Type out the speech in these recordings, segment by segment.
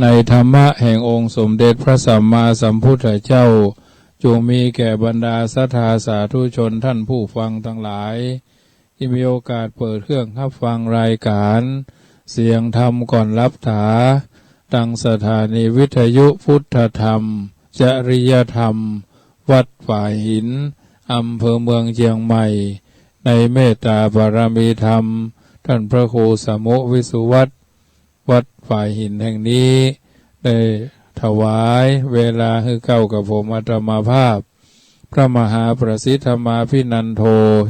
ในธรรมะแห่งองค์สมเด็จพระสัมมาสัมพุทธเจ้าจงมีแก่บรรดาศรัทธาสาธุชนท่านผู้ฟังทั้งหลายที่มีโอกาสเปิดเครื่องรับฟังรายการเสียงธรรมก่อนรับถาดังสถานีวิทยุพุทธธรรมจริยธรรมวัดฝ่ายหินอำเภอเมืองเชียงใหม่ในเมตตาบารมีธรรมท่านพระครูสมุวิสุวัตรวัดฝ่ายหินแห่งนี้ได้ถวายเวลาให้เก้ากับผมอาตมาภาพพระมหาประสิทธมาภินันโท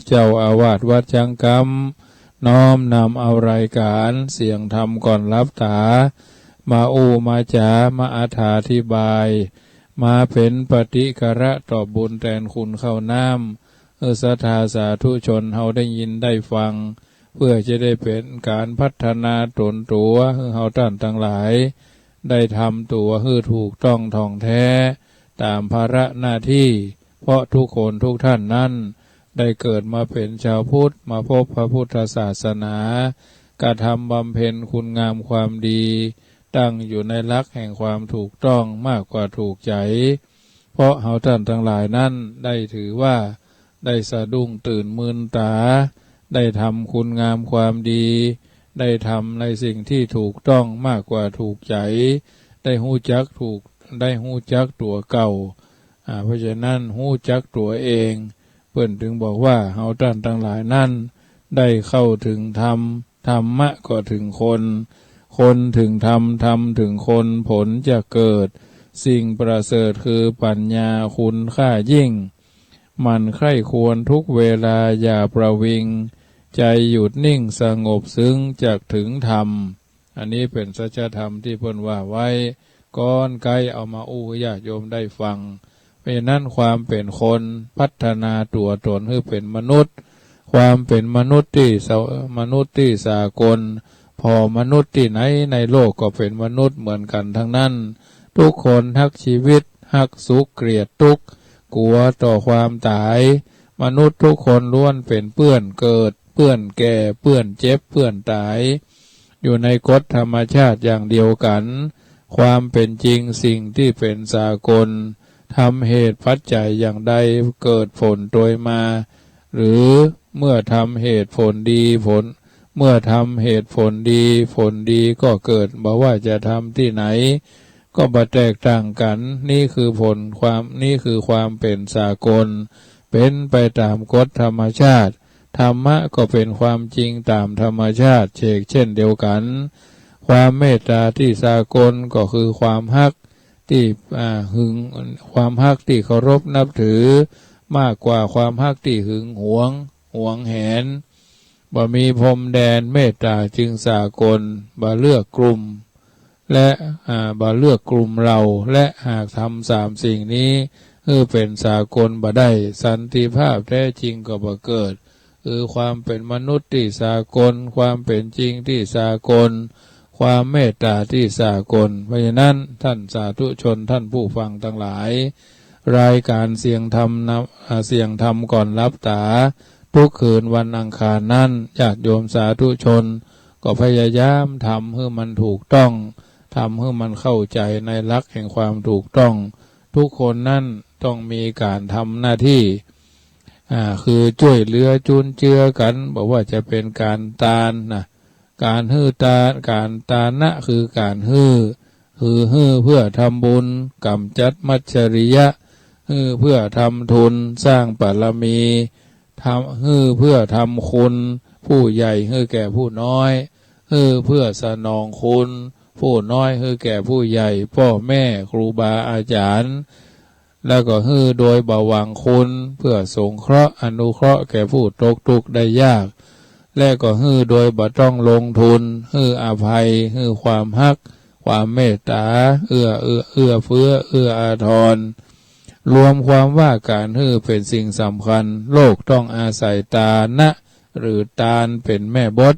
เจ้าอาวาสวัดจังกำน้อมนำเอารายการเสียงธรรมก่อนรับตามามาจามาอธิบายมาเป็นปฏิกระตอบบุญแทนคุณเข้าน้ำศรัทธาสาธุชนเฮาได้ยินได้ฟังเพื่อจะได้เป็นการพัฒนาตนตัวเฮาท่านทั้งหลายได้ทำตัวให้ถูกต้องท่องแท้ตามภาระหน้าที่เพราะทุกคนทุกท่านนั้นได้เกิดมาเป็นชาวพุทธมาพบพระพุทธศาสนากระทำบำเพ็ญคุณงามความดีตั้งอยู่ในหลักแห่งความถูกต้องมากกว่าถูกใจเพราะเฮาท่านทั้งหลายนั้นได้ถือว่าได้สะดุ้งตื่นมืนตาได้ทำคุณงามความดีได้ทำในสิ่งที่ถูกต้องมากกว่าถูกใจได้หู้จักตัวเก่าเพราะฉะนั้นหู้จักตัวเองเพิ่นถึงบอกว่าเฮาท่านทั้งหลายนั้นได้เข้าถึงธรรมธรรมะก็ถึงคนถึงธรรมธรรมถึงคนผลจะเกิดสิ่งประเสริฐคือปัญญาคุณค่ายิ่งมันใคร่ควรทุกเวลาอย่าประวิงใจหยุดนิ่งสงบซึ้งจักถึงธรรมอันนี้เป็นสัจธรรมที่เพิ่นว่าไว้ก้อนไกลเอามาญาติโยมได้ฟังเพราะนั้นความเป็นคนพัฒนาตัวตนให้เป็นมนุษย์ความเป็นมนุษย์ที่สากลพอมนุษย์ที่ไหนในโลกก็เป็นมนุษย์เหมือนกันทั้งนั้นทุกคนฮักชีวิตฮักสุขเกลียดทุกข์กลัวต่อความตายมนุษย์ทุกคนล้วนเป็นเปื้อนเกิดเปื้อนแก่เปื้อนเจ็บเปื้อนตายอยู่ในกฎธรรมชาติอย่างเดียวกันความเป็นจริงสิ่งที่เป็นสากลทำเหตุปัจจัยอย่างใดเกิดผลโดยมาหรือเมื่อทำเหตุผลดีผลดีก็เกิดบอกว่าจะทำที่ไหนก็บ่แตกต่างกันนี่คือความเป็นสากลเป็นไปตามกฎธรรมชาติธรรมะก็เป็นความจริงตามธรรมชาติเช่นเดียวกันความเมตตาที่สากลก็คือความฮักที่ความฮักที่เคารพนับถือมากกว่าความฮักที่หึงหวงแหนบ่มีพรมแดนเมตตาจึงสากลบ่เลือกกลุ่มและบ่เลือกกลุ่มเราและหากทำ3 สิ่งนี้เป็นสากลบ่ได้สันติภาพแท้จริงก็บ่เกิดความเป็นมนุษย์ที่สากลความเป็นจริงที่สากลความเมตตาที่สากลเพราะฉะนั้นท่านสาธุชนท่านผู้ฟังทั้งหลายรายการเสียงธรรมก่อนรับตาทุกคืนวันอังคารนั้นญาติโยมสาธุชนก็พยายามทำให้มันถูกต้องทำให้มันเข้าใจในหลักแห่งความถูกต้องทุกคนนั้นต้องมีการทำหน้าที่คือช่วยเหลือจุนเจือกันบอกว่าจะเป็นการทานการการทานะคือการเพื่อทำบุญกำจัดมัจฉริยะเพื่อทำทุนสร้างบารมีเพื่อทำคุณผู้ใหญ่แก่ผู้น้อยเพื่อสนองคุณผู้น้อยแก่ผู้ใหญ่พ่อแม่ครูบาอาจารย์แล้วก็โดยเบาหวังคุณเพื่อสงเคราะห์อนุเคราะห์แก่ผู้ตกทุกข์ได้ยากและก็โดยบ่ต้องลงทุนอภัยความฮักความเมตตาเอื้อเฟื้ออาทรรวมความว่าการเป็นสิ่งสำคัญโลกต้องอาศัยตานะหรือตาลเป็นแม่บท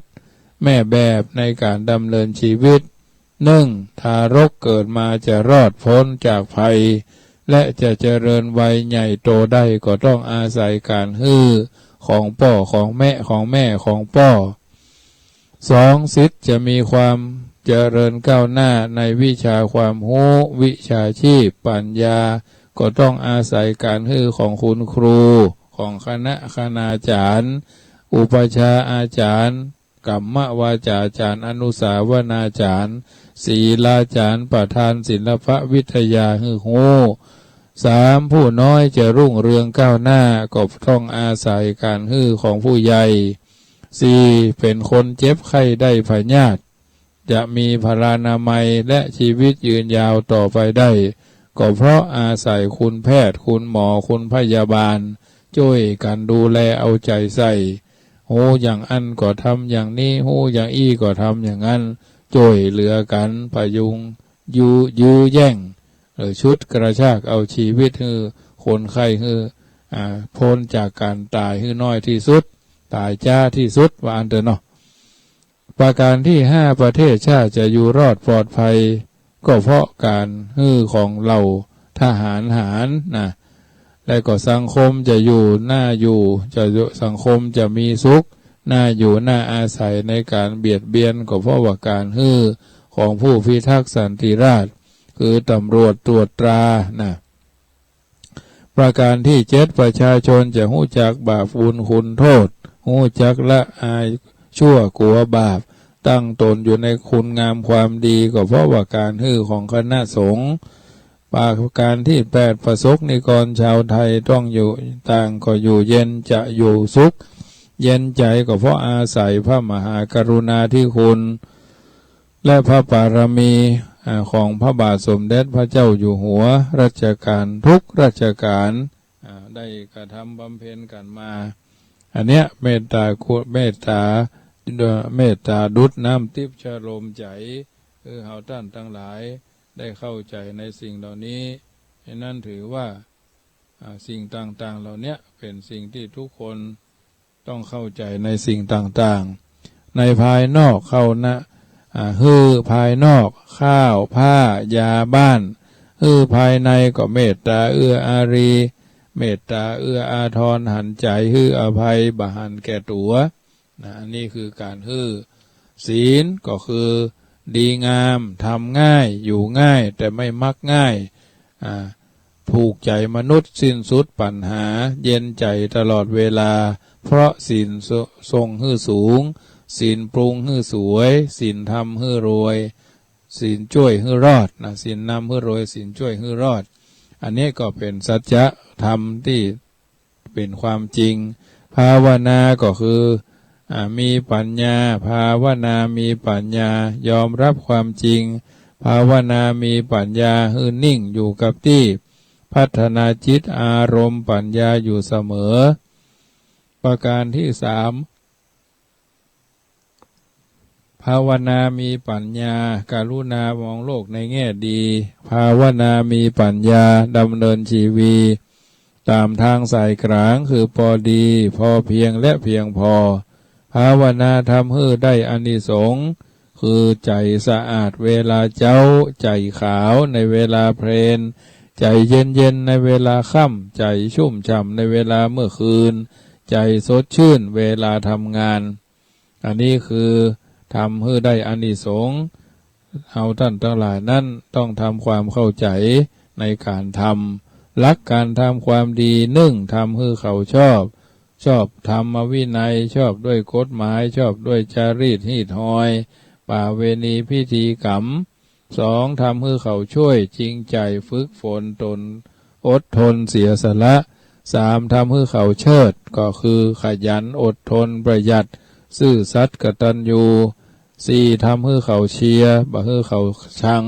แม่แบบในการดำเนินชีวิตทารกเกิดมาจะรอดพ้นจากภัยและจะเจริญวัยใหญ่โตได้ก็ต้องอาศัยการของพ่อของแม่ของพ่อ2สิทธิ์จะมีความ เจริญก้าวหน้าในวิชาความรู้วิชาชีพปัญญาก็ต้องอาศัยการฮือของคุณครูของคณะคณาจารย์อุปชาอาจารย์กัมมวาจาจารย์อนุสาวนาจารย์ศีลาจารย์ประธานศิลปวิทยาฮือโห3ผู้น้อยจะรุ่งเรืองก้าวหน้าก็ต้องอาศัยการฮือของผู้ใหญ่4เป็นคนเจ็บไข้ได้พยาธิจะมีพลานามัยและชีวิตยืนยาวต่อไปได้ก็เพราะอาศัยคุณแพทย์คุณหมอคุณพยาบาลช่วยกันดูแลเอาใจใส่โหอย่างอันก็ทำอย่างนี้โหอย่างอี้ก็ทำอย่างนั้นช่วยเหลือกันพยุงยื้อแย่งชุดกระชากเอาชีวิตคือคนไข้คือพ้นจากการตายคือน้อยที่สุดตายจ้าที่สุดว่าอันเถอะเนาะประการที่5ประเทศชาติจะอยู่รอดปลอดภัยก็เพราะการฮือของเราทหารนะและก็สังคมจะอยู่น่าอยู่สังคมจะมีสุขน่าอยู่น่าอาศัยในการเบียดเบียนก็เพราะว่าการฮือของผู้พิทักษ์สันติราษฎร์คือตำรวจตรวจตรานะประการที่7ประชาชนจะหู้จักบาปบุญคุณโทษหู้จักละอายชั่วกลัวบาปตั้งตนอยู่ในคุณงามความดีก็เพราะว่าการฮือของคณะสงฆ์ประการที่8ประสบนิกรชาวไทยต้องอยู่ต่างก็อยู่เย็นจะอยู่สุขเย็นใจก็เพราะอาศัยพระมหากรุณาธิคุณและพระบารมีของพระบาทสมเด็จพระเจ้าอยู่หัวรัชกาลทุกรัชกาลได้กระทำบำเพ็ญกันมาอันเนี้ยเมตตาดุจน้ำทิพย์ชโลมใจคือเฮาท่านทั้งหลายได้เข้าใจในสิ่งเหล่านี้นั่นถือว่าสิ่งต่างๆเหล่านี้เป็นสิ่งที่ทุกคนต้องเข้าใจในสิ่งต่างๆในภายนอกเข้านะฮือภายนอกข้าวผ้ายาบ้านฮือภายในก็เมตตาเอื้ออารีเมตตาเอื้ออาทรหันใจฮืออภัยบหันแก่ตัวนี่คือการฮือศีลก็คือดีงามทำง่ายอยู่ง่ายแต่ไม่มักง่ายผูกใจมนุษย์สิ้นสุดปัญหาเย็นใจตลอดเวลาเพราะศีลทรงฮือสูงศีลปรุงฮือสวยศีลทำฮือรวยศีลช่วยฮือรอดนะศีลนำฮือรวยศีลช่วยฮือรอดอันนี้ก็เป็นสัจธรรมที่เป็นความจริงภาวนาก็คือมีปัญญาภาวนามีปัญญายอมรับความจริงภาวนามีปัญญาฮือนิ่งอยู่กับที่พัฒนาจิตอารมณ์ปัญญาอยู่เสมอประการที่3ภาวนามีปัญญาการุณามองโลกในแง่ดีภาวนามีปัญญาดำเนินชีวิตตามทางสายกลางคือพอดีพอเพียงและเพียงพอภาวนาทำให้ได้อานิสงส์คือใจสะอาดเวลาเจ้าใจขาวในเวลาเพลนใจเย็นในเวลาค่ำใจชุ่มฉ่ำในเวลาเมื่อคืนใจสดชื่นเวลาทำงานอันนี้คือทำให้ได้อานิสงส์เอาท่านทั้งหลายนั้นต้องทำความเข้าใจในการทำรักการทำความดีทำให้เขาชอบธรรมวินัยชอบด้วยกฎหมายชอบด้วยจารีตหีดหอยป่าเวณีพิธีกรรม2ทำให้เขาช่วยจริงใจฝึกฝนตนอดทนเสียสละ3ทำให้เขาเชิดก็คือขยันอดทนประหยัดซื่อสัตย์กตัญญู4ทำให้เขาเชียร์บ่ให้เขาชัง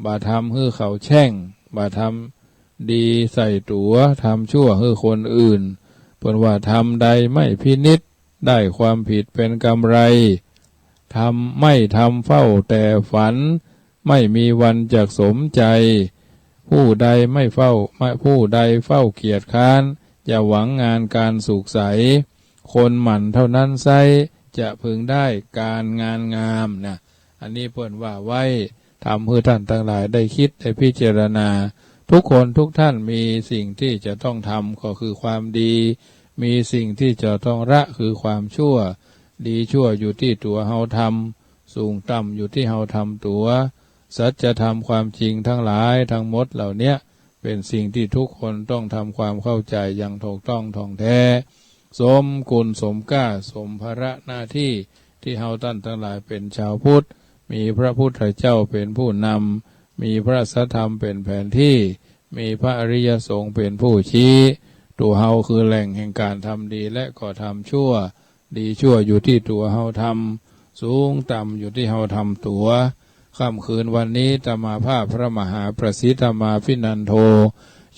บ่ทำให้เขาแช่งบ่ทำดีใส่ตัวทำชั่วให้คนอื่นเพิ่นว่าทำใดไม่พินิจได้ความผิดเป็นกำไรไม่ทำเฝ้าแต่ฝันไม่มีวันจักสมใจผู้ใดเฝ้าเกียรติค้านอย่าหวังงานการสุขใสคนหมั่นเท่านั้นไซจะพึงได้การงานงามนะอันนี้เพิ่นว่าไว้ทำให้ท่านทั้งหลายได้คิดได้พิจารณาทุกคนทุกท่านมีสิ่งที่จะต้องทำก็คือความดีมีสิ่งที่จะต้องละคือความชั่วดีชั่วอยู่ที่ตัวเฮาทำ สูงต่ำอยู่ที่เฮาทำตัวสัจธรรมความจริงทั้งหลายทั้งหมดเหล่านี้เป็นสิ่งที่ทุกคนต้องทำความเข้าใจอย่างถูกต้องท่องแท้สมกุลสมก้าสมภาระหน้าที่ที่เฮาท่านทั้งหลายเป็นชาวพุทธมีพระพุทธเจ้าเป็นผู้นำมีพระสัทธรรมเป็นแผนที่มีพระอริยสงฆ์เป็นผู้ชี้ตัวเฮาคือแหล่งแห่งการทำดีและก็ทำชั่วดีชั่วอยู่ที่ตัวเฮาทำสูงต่ำอยู่ที่เฮาทำตัวค่ำคืนวันนี้ธรรมาภาพพระมหาประสิทธมาภินันโท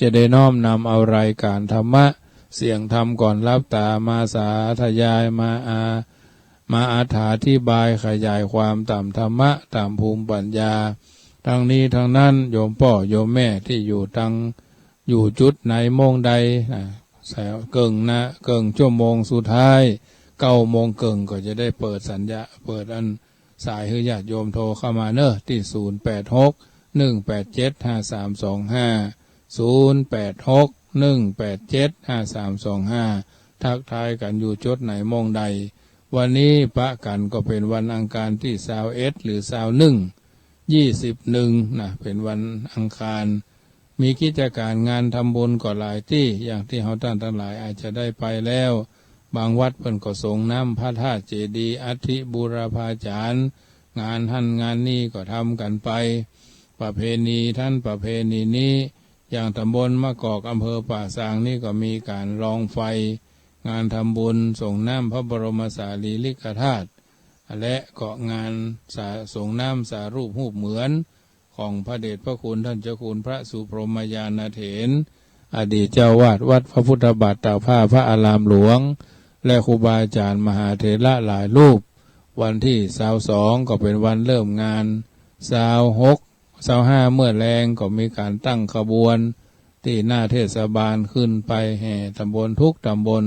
จะได้น้อมนำเอารายการธรรมะเสียงธรรมก่อนรับตามาสาธยายมาอธิบายขยายความตามธรรมะตามภูมิปัญญาทั้งนี้ทั้งนั้นโยมพ่อโยมแม่ที่อยู่จุดไหนโมงใดแสวเกิงชั่วโมงสุดท้าย9 โมงก็จะได้เปิดสัญญาเปิดอันสายให้ญาติโยมโทรเข้ามาเนอะที่0861875325ทักทายกันอยู่จุดไหนโมงใดวันนี้ปะกันก็เป็นวันอังคารที่21หรือ21นะเป็นวันอังคารมีกิจการงานทำบุญก็หลายที่อย่างที่เฮาท่านทั้งหลายอาจจะได้ไปแล้วบางวัดเพิ่นก็ส่งน้ำพระธาตุเจดีย์อัฐิบูรพาจารย์งานหั่นงานนี้ก็ทำกันไปประเพณีประเพณีนี้อย่างตำบลมะกอกอำเภอป่าซางนี่ก็มีการรองไฟงานทำบุญส่งน้ำพระบรมสารีริกธาตุและก็งานส่งน้ำสารูปรูปเหมือนของพระเดชพระคุณท่านเจ้าคุณพระสุพรหมยานเถรอดีตเจ้าวาดวัดพระพุทธบาทตากผ้าพระอารามหลวงและครูบาอาจารย์มหาเถระหลายรูปวันที่22ก็เป็นวันเริ่มงาน26 25เมื่อแรงก็มีการตั้งขบวนที่หน้าเทศบาลขึ้นไปแห่ตำบลทุกตำบล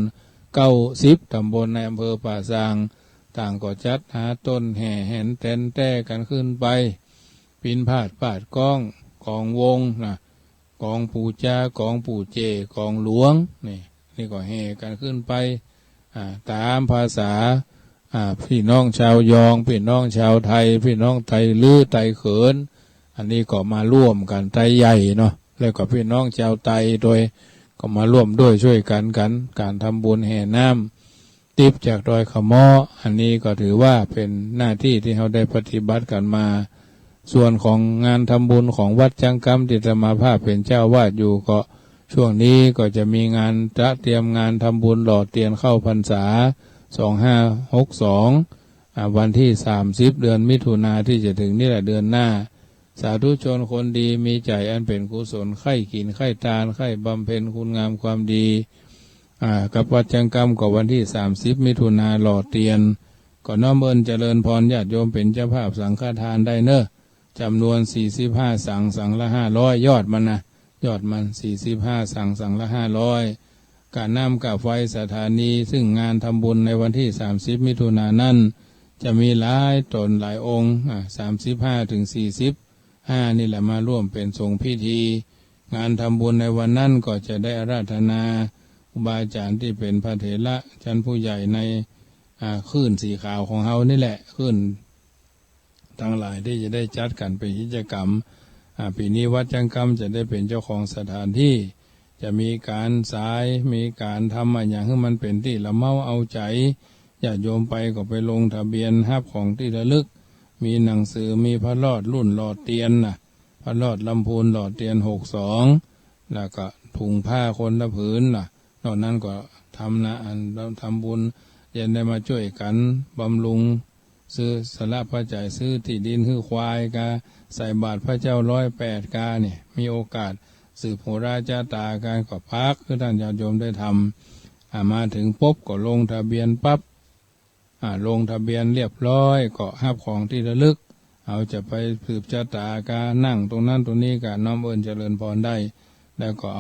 90ตำบลในอำเภอป่าซางต่างก็จัดหาต้นแห่แห่นแตนแต้กันขึ้นไปปินพาดปาดก้องกองวงนะกองปู่จ้ากองปู่เจกองหลวงนี่ก็แห่กันขึ้นไปตามภาษาพี่น้องชาวยองพี่น้องชาวไทยพี่น้องไทยลื้อไทยเขินอันนี้ก็มาร่วมกันไทยใหญ่เนาะแล้วก็พี่น้องชาวไทยโดยก็มาร่วมด้วยช่วยกันการทำบุญแห่น้ำติบจากดอยขม้ออันนี้ก็ถือว่าเป็นหน้าที่ที่เราได้ปฏิบัติกันมาส่วนของงานทำบุญของวัดจังกำที่ธรรมาภาพเป็นเจ้าวาดอยู่ก็ช่วงนี้ก็จะมีงานเตรียมงานทำบุญหล่อเทียนเข้าพรรษา2562วันที่30เดือนมิถุนาที่จะถึงนี่แหละเดือนหน้าสาธุชนคนดีมีใจอันเป็นกุศลใคร่ขินใคร่ทานใคร่บำเพ็ญคุณงามความดีกับวัดจังกำก็วันที่30มิถุนาหล่อเทียนก็น้อมเอิญเจริญพรญาติโยมเป็นเจ้าภาพสังฆทานได้เนอะจำนวน45สังละ500ยอดมัน45สังละ500การนำกับไฟสถานีซึ่งงานทำบุญในวันที่30มิถุนายนนั้นจะมีหลายตนหลายองค์35ถึง45นี่แหละมาร่วมเป็นทรงพิธีงานทำบุญในวันนั้นก็จะได้อาราธนาครูบาอาจารย์ที่เป็นพระเถระชั้นผู้ใหญ่ในคลื่นสีขาวของเฮานี่แหละคลื่นทั้งหลายที่จะได้จัดกันเป็นกิจกรรมปีนี้วัดจังกำจะได้เป็นเจ้าของสถานที่จะมีการสายมีการทำอย่างให้มันเป็นที่ละเมาเอาใจญาติโยมไปก็ไปลงทะเบียนรับของที่ระลึกมีหนังสือมีพระรอดรุ่นหลอดเตียนพระรอดลำพูนหลอดเตียน62แล้วก็ถุงผ้าคนละผืนนอกนั้นก็ทำบุญยันได้มาช่วยกันบำรุงซื้อสละพระจ่ายซื้อที่ดินคือควายกาใส่บาตรพระเจ้า108กาเนี่ยมีโอกาสสืบโหราจาตาการก็พักคือท่านญาติโยมได้ทำมาถึงปุ๊บก็ลงทะเบียนปั๊บลงทะเบียนเรียบร้อยก็รับของที่ระลึกเอาจะไปสืบชะตากานั่งตรงนั้นตรงนี้ก็น้อมเอิญเจริญพรได้แล้วก็เ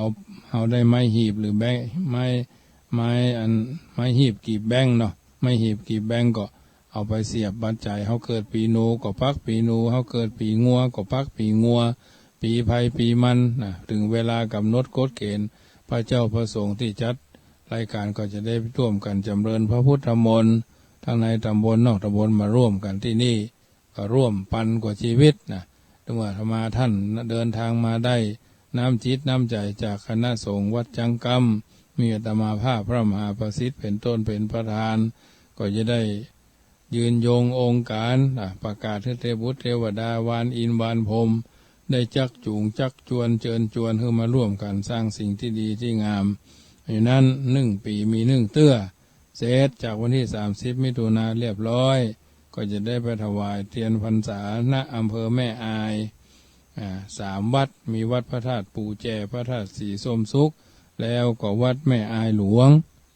อาได้ไม้หีบหรือแบงไม้หีบกีบแบงเนาะไม้หีบกีบแบงก็เอาไปเสียบบัตรจ่ายเขาเกิดปีนูก็พักปีนูเขาเกิดปีงัวก็พักปีงัวปีไผ่ปีมันถึงเวลากำหนดกฎเกณฑ์พระเจ้าพระสงฆ์ที่จัดรายการก็จะได้ร่วมกันจำเริญพระพุทธมนต์ทั้งในตำบลนอกตำบลมาร่วมกันที่นี่ ก็ร่วมปันกว่าชีวิตนะถึงว่าธรรมาท่านเดินทางมาได้น้ำจิตน้ำใจจากคณะสงฆ์วัดจังกำมีอาตมาภาพพระมหาประสิทธิ์เป็นต้นเป็นประธานก็จะได้ยืนยงองค์การประกาศให้เทวุตเทวดาวานอินวานพรหมได้จักจูงจักจวนเชิญชวนให้มาร่วมกันสร้างสิ่งที่ดีที่งามอยู่นั้น1 ปีมี1 เตื้อเสร็จจากวันที่30 มิถุนายนเรียบร้อยก็จะได้ไปถวายเทียนพรรษาณอำเภอแม่อาย3 วัดมีวัดพระธาตุปูแจพระธาตุสีส้มสุขแล้วก็วัดแม่อายหลวง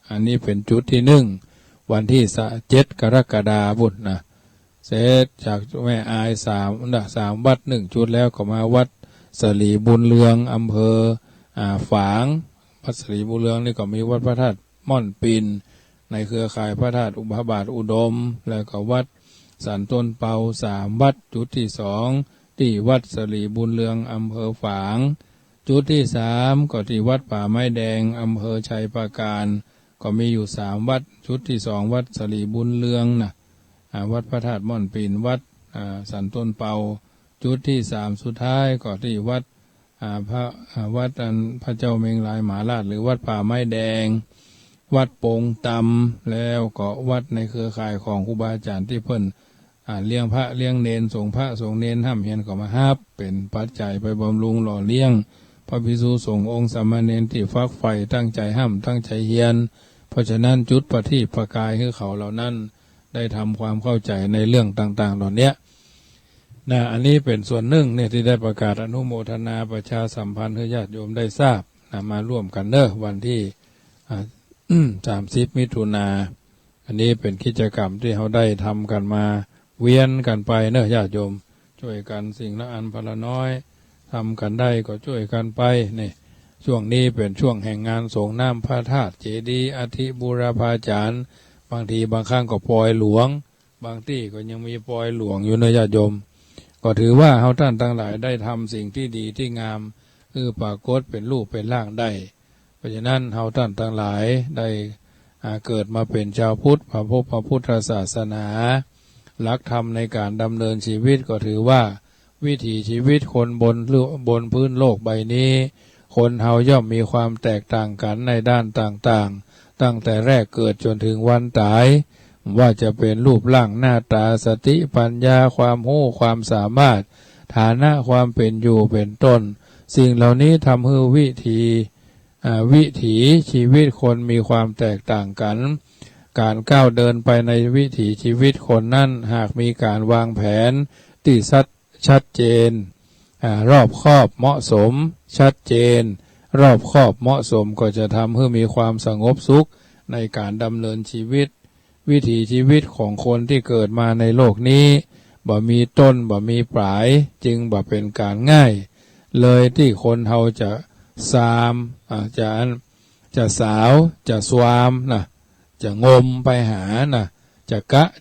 อันนี้เป็นจุดที่1วันที่7 กรกฎาคมนะเสร็จจากแม่อาย3 วัด1 จุดแล้วก็มาวัดสลีบุญเรืองอำเภอฝางวัดสลีบุญเรืองนี่ก็มีวัดพระธาตุม่อนปินในเครือข่ายพระธาตุอุบาบาทอุดมแล้วก็วัดสันต้นเปา3 วัดจุดที่2ที่วัดสลีบุญเรืองอำเภอฝางจุดที่3ก็ที่วัดป่าไม้แดงอำเภอชัยปราการก็มีอยู่3 วัดจุดที่2วัดสลีบุญเรืองนะวัดพระธาตุม่อนปินวัดสันต้นเปาจุดที่3สุดท้ายก็ที่วัดวัดพระเจ้าเมงลายหมาราชหรือวัดป่าไม้แดงวัดโป่งตำแล้วก็วัดในเครือข่ายของครูบาอาจารย์ที่เพิ่นเลี้ยงพระเลี้ยงเนนส่งพระส่งเนนห้ำเฮียนก็มาฮับเป็นปัจจัยไปบำรุงหล่อเลี้ยงพระภิกษุสงฆ์องค์สามเณรที่ฟักใฝ่ตั้งใจห้ำตั้งใจเฮียนเพราะฉะนั้นจุดประทีปประกายให้เขาเหล่านั้นได้ทำความเข้าใจในเรื่องต่างๆเหล่านี้อันนี้เป็นส่วนหนึ่งเนี่ยที่ได้ประกาศอนุโมทนาประชาสัมพันธ์ให้ญาติโยมได้ทราบมาร่วมกันวันที่30 มิถุนาอันนี้เป็นกิจกรรมที่เขาได้ทำกันมาเวียนกันไปญาติโยมช่วยกันสิ่งละอันพละน้อยทำกันได้ก็ช่วยกันไปนี่ช่วงนี้เป็นช่วงแห่งงานส่งน้ำพระธาตุเจดีย์อธิบูรพาจารย์บางทีบางครั้งก็ปล่อยหลวงบางที่ก็ยังมีปล่อยหลวงอยู่ญาติโยมก็ถือว่าเขาท่านทั้งหลายได้ทำสิ่งที่ดีที่งามปรากฏเป็นรูปเป็นร่างได้เพราะฉะนั้นเราท่านทั้งหลายได้เกิดมาเป็นชาวพุทธพระพุทธศาสนาหลักธรรมในการดำเนินชีวิตก็ถือว่าวิถีชีวิตคนบนพื้นโลกใบนี้คนเฮาย่อมมีความแตกต่างกันในด้านต่างๆตั้งแต่แรกเกิดจนถึงวันตายว่าจะเป็นรูปร่างหน้าตาสติปัญญาความรู้ความสามารถฐานะความเป็นอยู่เป็นต้นสิ่งเหล่านี้ทำให้วิถีชีวิตคนมีความแตกต่างกันการก้าวเดินไปในวิถีชีวิตคนนั้นหากมีการวางแผนที่ชัดเจนรอบคอบเหมาะสมชัดเจนรอบคอบเหมาะสมก็จะทำให้มีความสงบสุขในการดำเนินชีวิตวิถีชีวิตของคนที่เกิดมาในโลกนี้บ่มีต้นบ่มีปลายจึงบ่เป็นการง่ายเลยที่คนเฮาจะสามจะสาวจะสวามจะงมไปหาจะ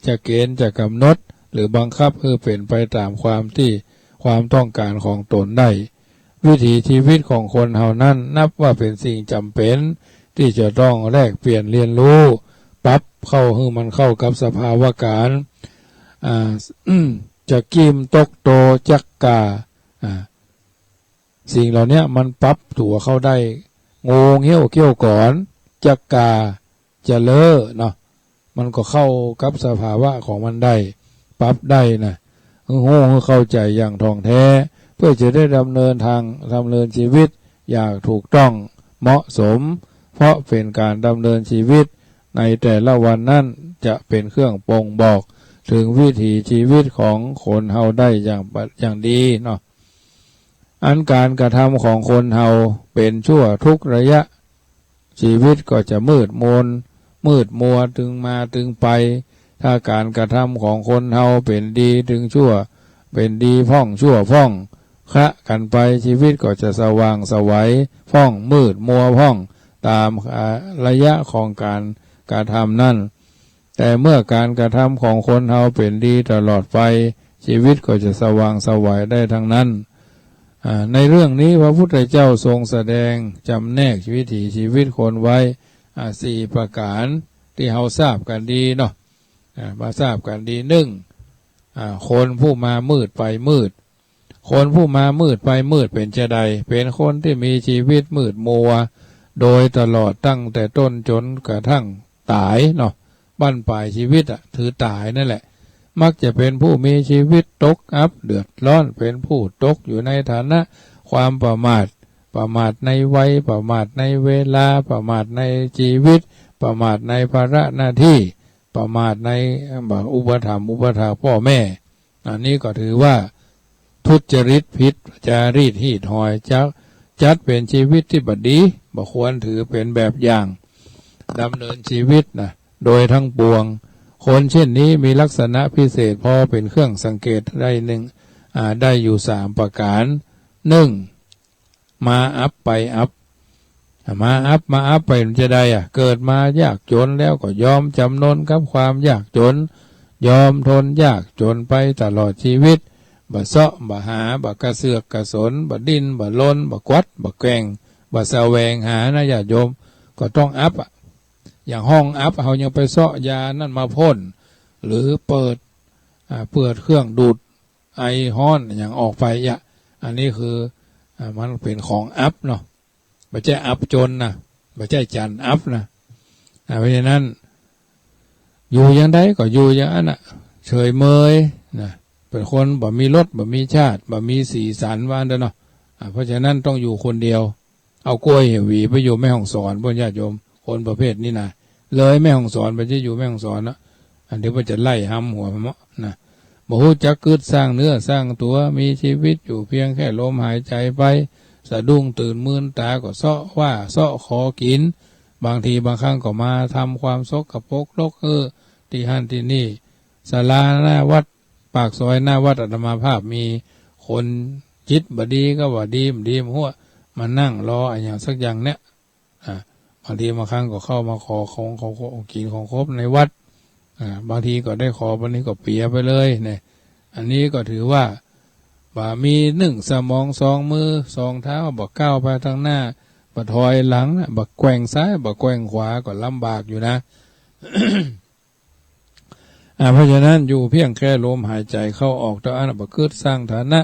จะเกณฑ์จะกำหนดหรือบังคับให้เป็นไปตามความต้องการของตนได้วิถีชีวิตของคนเฮานั้นนับว่าเป็นสิ่งจำเป็นที่จะต้องแลกเปลี่ยนเรียนรู้ปรับเข้าให้มันเข้ากับสภาวะการจะกิมตกโตจักกาสิ่งเหล่านี้มันปรับตัวเข้าได้งงเหี้ยวเกี้ยวก่อนจักกาจะเลอะมันก็เข้ากับสภาวะของมันได้ปรับได้เข้าใจอย่างท่องแท้เพื่อจะได้ดำเนินชีวิตอย่างถูกต้องเหมาะสมเพราะเป็นการดำเนินชีวิตในแต่ละวันนั้นจะเป็นเครื่องบ่งบอกถึงวิถีชีวิตของคนเฮาได้อย่างดีอันการกระทำของคนเฮาเป็นชั่วทุกระยะชีวิตก็จะมืดมัวตึงมาตึงไปถ้าการกระทำของคนเฮาเป็นดีถึงชั่วเป็นดีพ่องชั่วพ่องคะกันไปชีวิตก็จะสว่างสวัยพ่องมืดมัวพ่องตามระยะของการกระทำนั่นแต่เมื่อการกระทำของคนเฮาเป็นดีตลอดไปชีวิตก็จะสว่างสวัยได้ทั้งนั้นในเรื่องนี้พระพุทธเจ้าทรงแสดงจำแนกวิถีชีวิตคนไว้4 ประการที่เฮาทราบกันดีมาทราบกันดี คนผู้มามืดไปมืดคนผู้มามืดไปมืดเป็นจะใดเป็นคนที่มีชีวิตมืดมัวโดยตลอดตั้งแต่ต้นจนกระทั่งตายเนาะบั้นปลายชีวิตถือตายนั่นแหละมักจะเป็นผู้มีชีวิตตกอับเดือดร้อนเป็นผู้ตกอยู่ในฐานะความประมาทในวัยประมาทในเวลาประมาทในชีวิตประมาทในภาระหน้าที่ประมาทในอุปถัมภ์พ่อแม่อันนี้ก็ถือว่าทุจริตผิดจารีตหีดหอยจัดเป็นชีวิตที่บัดดีบ่ควรถือเป็นแบบอย่างดำเนินชีวิตโดยทั้งปวงคนเช่นนี้มีลักษณะพิเศษพอเป็นเครื่องสังเกตได้อยู่3ประการ1มาอัพไปอัพมาอัพไปมันจะได้เกิดมายากจนแล้วก็ยอมจำนนกับความยากจนยอมทนยากจนไปตลอดชีวิตบ่เซาะบ่หาบ่กระเสือกกระสนบ่ดิ้นบ่ล้นบ่กวัดบ่แกว่งบ่แสวงหานะญาติโยมก็ต้องอัพอย่างห้องอัพเขายังไปเซาะยานั่นมาพ่นหรือเปิดเครื่องดูดไอฮ้อนอย่างออกไปอันนี้คือมันเป็นของอัพเนาะไม่ใช่อัพจนนะไม่ใช่จันอัพนะเพราะฉะนั้นอยู่อย่างใดก็อยู่อย่างนั้นเฉยเมยนะเป็นคนบ่มีรสบ่มีชาติบ่มีสีสันว่าอันเด้อเนาะเพราะฉะนั้นต้องอยู่คนเดียวเอากล้วยหวีไปอยู่แม่ฮ่องสอนพวกญาติโยมคนประเภทนี้นะเลยแม่ฮ่องสอนไปจะอยู่แม่ฮ่องสอนนะอันเดี๋ยวมันจะไล่ห้ำหัวมันนะบ่ฮู้จักกึดสร้างเนื้อสร้างตัวมีชีวิตอยู่เพียงแค่ลมหายใจไปสะดุ้งตื่นมื่นตาก็เซาะว่าเซาะขอกินบางทีบางครั้งก็มาทำความซกกระปกลกที่หันที่นี่ศาลาหน้าวัดปากซอยหน้าวัดอาตมาภาพมีคนจิตบดีก็ว่าดีหัวมานั่งรออย่างสักอย่างเนี้ยบางทีบางครั้งก็เข้ามาขอของกินของครบในวัดบางทีก็ได้ขอบางทีก็เปียไปเลยเนี่ยอันนี้ก็ถือว่าบ่มี1สมอง2มือ2เท้าบ่ก้าวไปทางหน้าบ่ถอยหลังบ่แกว่งซ้ายบ่แกว่งขวาก็ลำบากอยู่นะ เพราะฉะนั้นอยู่เพียงแค่ลมหายใจเข้าออกเท่านั้นบ่คิดสร้างฐานะ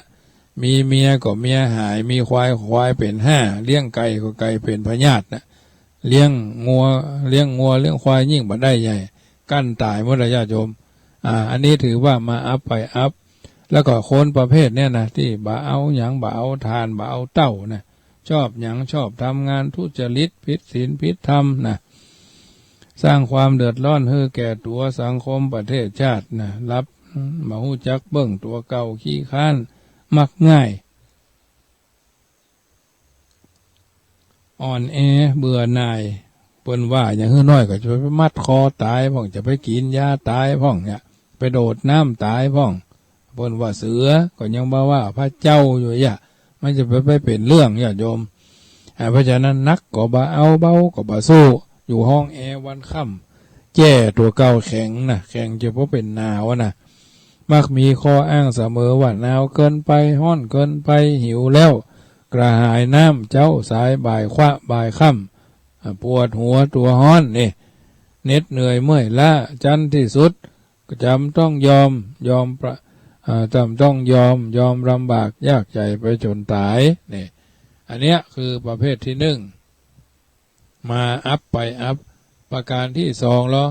มีเมียก็เมียหายมีควายเป็น5เลี้ยงไก่ก็ไก่เป็นพญาตินะเลี้ยงงัวเลี้ยงควายยิ่งบ่ได้ใหญ่กั้นตายหมดเลยญาติโยมอันนี้ถือว่ามาอัพไปอัพแล้วก็คนประเภทเนี่ยนะที่บ่เอาหยังบ่เอาทานบ่เอาเต้านะชอบหยังชอบทำงานทุจริตผิดศีลผิดธรรมนะสร้างความเดือดร้อนให้แก่ตัวสังคมประเทศชาตินะรับมาหู้จักเบิ่งตัวเก่าขี้ค้านมักง่ายอ่อนแอเบื่อหน่ายเปิ้นว่าอย่างน้อยก็จะไปมัดคอตายพ่องจะไปกินยาตายพ่องเนี่ยไปโดดน้ำตายพ่องเปิ้นว่าเสือก็ยังบ่ว่าพระเจ้าอยู่มันจะไปเป็นเรื่องญาติโยมเพราะฉะนั้นนักก็บ่เอาเบาก็บ่สู้อยู่ห้องแอร์วันค่ำแจ้ตัวเก่าแข็งแข็งจะเพราะเป็นหนาวมักมีข้ออ้างเสมอว่าหนาวเกินไปห้อนเกินไปหิวแล้วกระหายน้ำเจ้าสายบ่ายค่ำปวดหัวตัวห้อนนี่เหน็ดเหนื่อยเมื่อยล้าจันที่สุดก็จำต้องยอมลำบากยากใจไปจนตายนี่อันเนี้ยคือประเภทที่1มาอัพไปอัพประการที่2แล้ว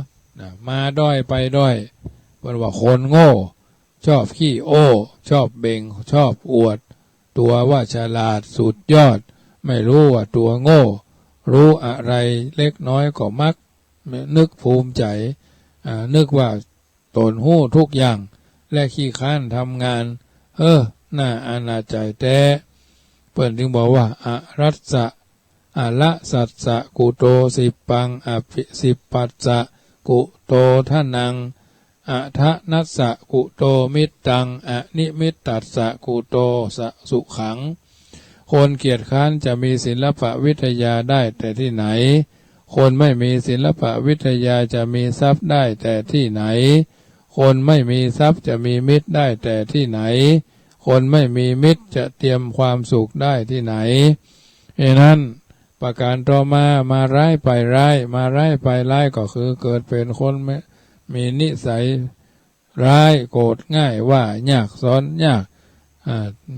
มาด้อยไปด้อยเป็นว่าคนโง่ชอบขี้โอ้ชอบเบ่งชอบอวดตัวว่าฉลาดสุดยอดไม่รู้ว่าตัวโง่รู้อะไรเล็กน้อยก็มักนึกภูมิใจนึกว่าตนหู้ทุกอย่างและขี้ค้านทำงานน่าอาณาใจแต่เปิ้นจึงบอกว่าอละสัสสะกุโตสิปังอภิสิปัสสะกุโตทนังอะทะนัสสะกุโตมิตตังอะนิมิตตัสสะกุโตสะสุขังคนเกียจค้านจะมีศิลปวิทยาได้แต่ที่ไหนคนไม่มีศิลปวิทยาจะมีทรัพย์ได้แต่ที่ไหนคนไม่มีทรัพย์จะมีมิตรได้แต่ที่ไหนคนไม่มีมิตรจะเตรียมความสุขได้ที่ไหนนั้นประการต่อมาร้ายไปร้ายมาร้ายไปร้ายก็คือเกิดเป็นคนมีนิสัย ร้ายโกรธง่ายว่ายากสอนยาก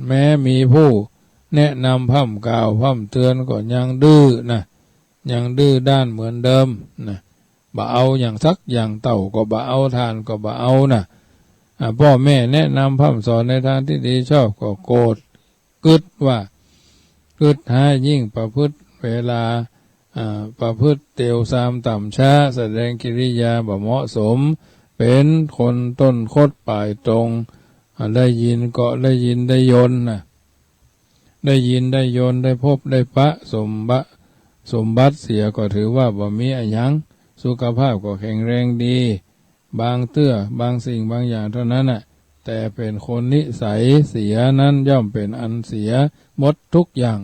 แม้มีผู้แนะนำพร่ำกล่าวพร่ำเตือนก็ยังดื้อนะยังดื้อด้านเหมือนเดิมนะบ่เอาอย่างซักอย่างเต่าก็บ่เอาทานก็บ่เอานะพ่อแม่แนะนำพร่ำสอนในทางที่ดีชอบก็โกรธกึดว่ากึดหายิ่งประพฤติเวลาประพฤติเตียวซามต่ำช้าแสดงกิริยาบ่เหมาะสมเป็นคนต้นคดปลายตรงได้ยินก็ได้ยินได้ยนนะได้ยินได้ยนได้พบได้ปะสมบัติเสียก็ถือว่าบ่มีอะไรยังสุขภาพก็แข็งแรงดีบางบางสิ่งบางอย่างเท่านั้นน่ะแต่เป็นคนนิสัยเสียนั้นย่อมเป็นอันเสียหมดทุกอย่าง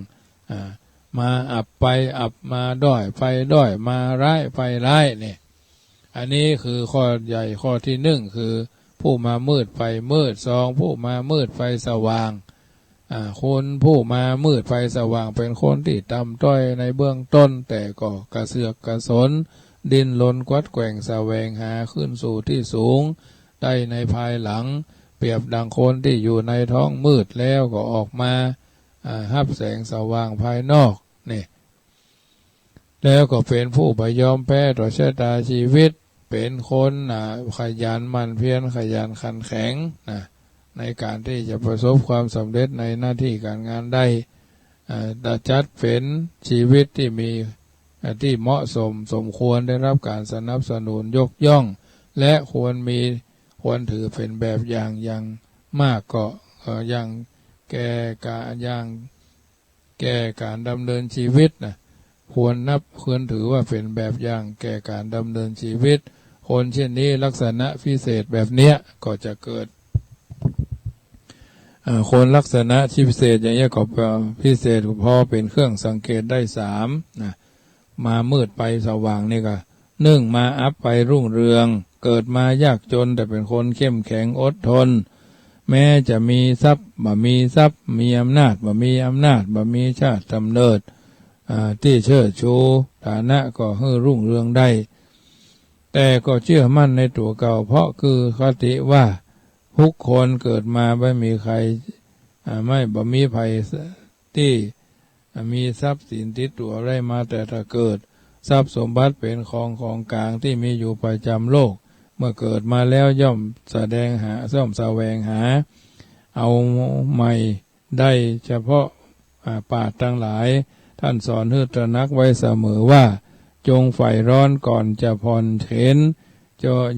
มาอับไปอับมาด้อยไฟด้อยมาร้ายไฟร้ายเนี่ยอันนี้คือข้อใหญ่ข้อที่หนึ่งคือผู้มามืดไฟมืดสองผู้มามืดไฟสว่างคนผู้มามืดไฟสว่างเป็นคนที่ต่ำต้อยในเบื้องต้นแต่ก็กระเสือกกระสนดิ้นรนกวัดแกว่งแสวงหาขึ้นสู่ที่สูงได้ในภายหลังเปรียบดังคนที่อยู่ในท้องมืดแล้วก็ออกมาหับแสงสว่างภายนอกนี่แล้วก็เป็นผู้ไม่ยอมแพ้ต่อชะตาชีวิตเป็นคนขยันหมั่นเพียรขยันขันแข็งในการที่จะประสบความสำเร็จในหน้าที่การงานได้จัดเป็นชีวิตที่มีที่เหมาะสมควรได้รับการสนับสนุนยกย่องและควรถือเป็นแบบอย่างมากก็อย่างแก่การดำเนินชีวิตควรถือว่าเป็นแบบอย่างแก่การดำเนินชีวิตคนเช่นนี้ลักษณะพิเศษแบบเนี้ยก็จะเกิดคนลักษณะที่พิเศษอย่างนี้ก็พิเศษพอเป็นเครื่องสังเกตได้สามมามืดไปสว่างนี่ก็นึ่งมาอัพไปรุ่งเรืองเกิดมายากจนแต่เป็นคนเข้มแข็งอดทนแม้จะมีทรัพย์บ่มีทรัพย์มีอำนาจบ่มีอำนาจบ่มีชาติกำเนิดที่เชิดชูฐานะก็รุ่งเรืองได้แต่ก็เชื่อมั่นในตัวเก่าเพราะคือคติว่าทุกคนเกิดมาไม่มีใครบ่มีภัยที่มีทรัพย์สินติดตัวอะไรมาแต่ถ้าเกิดทรัพย์สมบัติเป็นของกลางที่มีอยู่ประจำโลกเมื่อเกิดมาแล้วย่อมแสวงหาเอาใหม่ได้เฉพาะปราชญ์ทั้งหลายท่านสอนให้ตระหนักไว้เสมอว่าจงใฝ่ร้อนก่อนจะผ่อนเข็น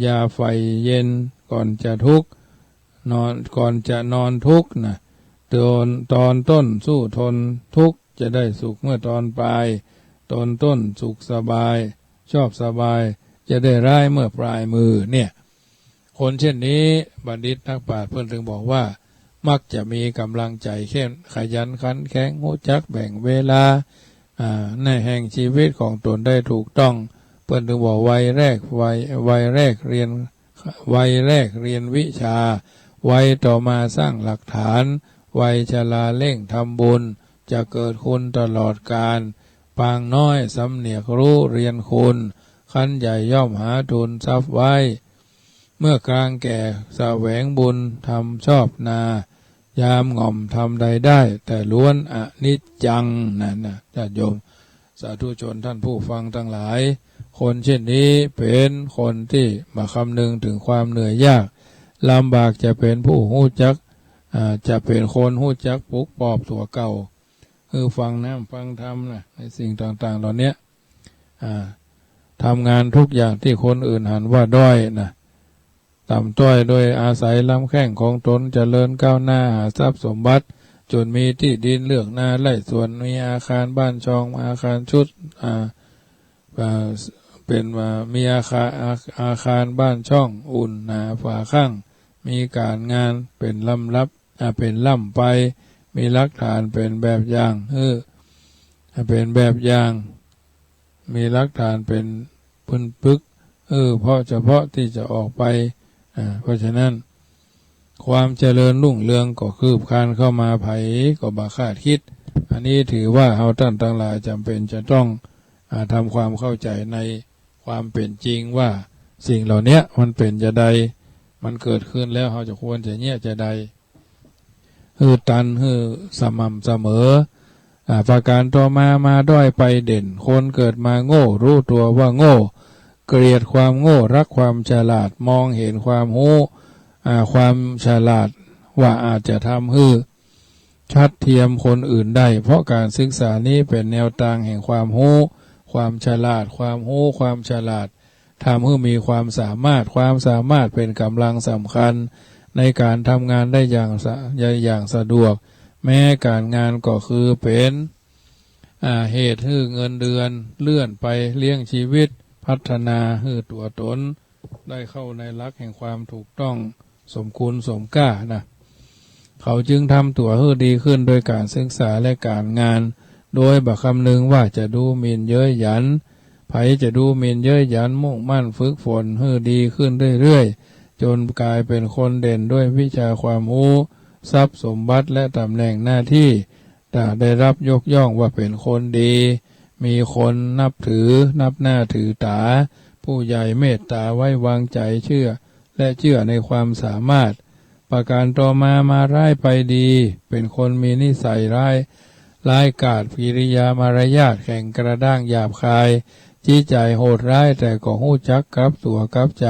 อย่าใฝ่เย็นก่อนจะทุกข์ก่อนจะนอนทุกข์นะตอนต้นสู้ทนทุกข์จะได้สุขเมื่อตอนปลายตอนต้นสุขสบายชอบสบายจะได้ร้ายเมื่อปลายมือเนี่ยคนเช่นนี้บัณฑิตนักปราชญ์เพิ่นถึงบอกว่ามักจะมีกำลังใจเข้มขยันขันแข็งรู้จักแบ่งเวลาในแห่งชีวิตของตนได้ถูกต้องเพิ่นถึงบอกวัยแรกเรียนวิชาวัยต่อมาสร้างหลักฐานวัยชราเร่งทำบุญจะเกิดคุณตลอดกาลปางน้อยสำเนียกรู้เรียนคุณขั้นใหญ่ย่อมหาทุนทรัพย์ไว้เมื่อกลางแก่แสวงบุญทำชอบนายามง่อมทำใดได้แต่ล้วนอนิจจังนั่นนะญาติโยมสาธุชนท่านผู้ฟังทั้งหลายคนเช่นนี้เป็นคนที่มาคำนึงถึงความเหนื่อยยากลำบากจะเป็นผู้หู้จักจะเป็นคนหู้จักปลุกปอบตัวเก่าคือฟังน้ำฟังธรรมนะในสิ่งต่างๆเหล่านี้ทำงานทุกอย่างที่คนอื่นหันว่าด้อยนะต่ำต้อยโดยอาศัยลำแข้งของตนเจริญก้าวหน้าหาทรัพย์สมบัติจนมีที่ดินเลือกนาไร่สวนมีอาคารบ้านช่องอาคารชุดเป็นว่ามีอาคารบ้านช่องอุ่นหนาฝาข้างมีการงานเป็นเป็นล่ำไปมีหลักฐานเป็นแบบอย่างเป็นแบบอย่างมีหลักฐานเป็นปึกเพราะเฉพาะที่จะออกไปเพราะฉะนั้นความเจริญรุ่งเรืองก็คืบคลานเข้ามาไผก็บ่คาดคิดอันนี้ถือว่าเฮาท่านทั้งหลายจำเป็นจะต้องทำความเข้าใจในความเป็นจริงว่าสิ่งเหล่านี้มันเป็นจะใด มันเกิดขึ้นแล้วเราจะควรจะเงี่ยจะใดตันสม่ำเสมอประการต่อมาด้อยไปเด่นคนเกิดมาโง่รู้ตัวว่าโง่เกลียดความโง่รักความฉลาดมองเห็นความรู้ความฉลาดว่าอาจจะทำให้ชัดเทียมคนอื่นได้เพราะการศึกษานี้เป็นแนวทางแห่งความรู้ความฉลาดความรู้ความฉลาดทำให้มีความสามารถเป็นกำลังสำคัญในการทำงานได้อย่างสะดวกแม้การงานก็คือเป็นเหตุให้เงินเดือนเลื่อนไปเลี้ยงชีวิตพัฒนาให้ตัวตนได้เข้าในหลักแห่งความถูกต้องสมคุณสมก้านะเขาจึงทำตัวให้ดีขึ้นโดยการศึกษาและการงานโดยบักคำนึงว่าจะดูหมิ่นเย้ยหยันไผจะดูหมิ่นเย้ยหยันมุ่งมั่นฝึกฝนให้ดีขึ้นเรื่อยๆจนกลายเป็นคนเด่นด้วยวิชาความรู้ทรัพย์สมบัติและตำแหน่งหน้าที่แต่ได้รับยกย่องว่าเป็นคนดีมีคนนับถือนับหน้าถือตาผู้ใหญ่เมตตาไว้วางใจเชื่อในความสามารถประการต่อมาร้ายไปดีเป็นคนมีนิสัยร้ายกาจกิริยามารยาทแข็งกระด้างหยาบคายจิตใจโหดร้ายแต่ก็หู้จักกลับตัวกลับใจ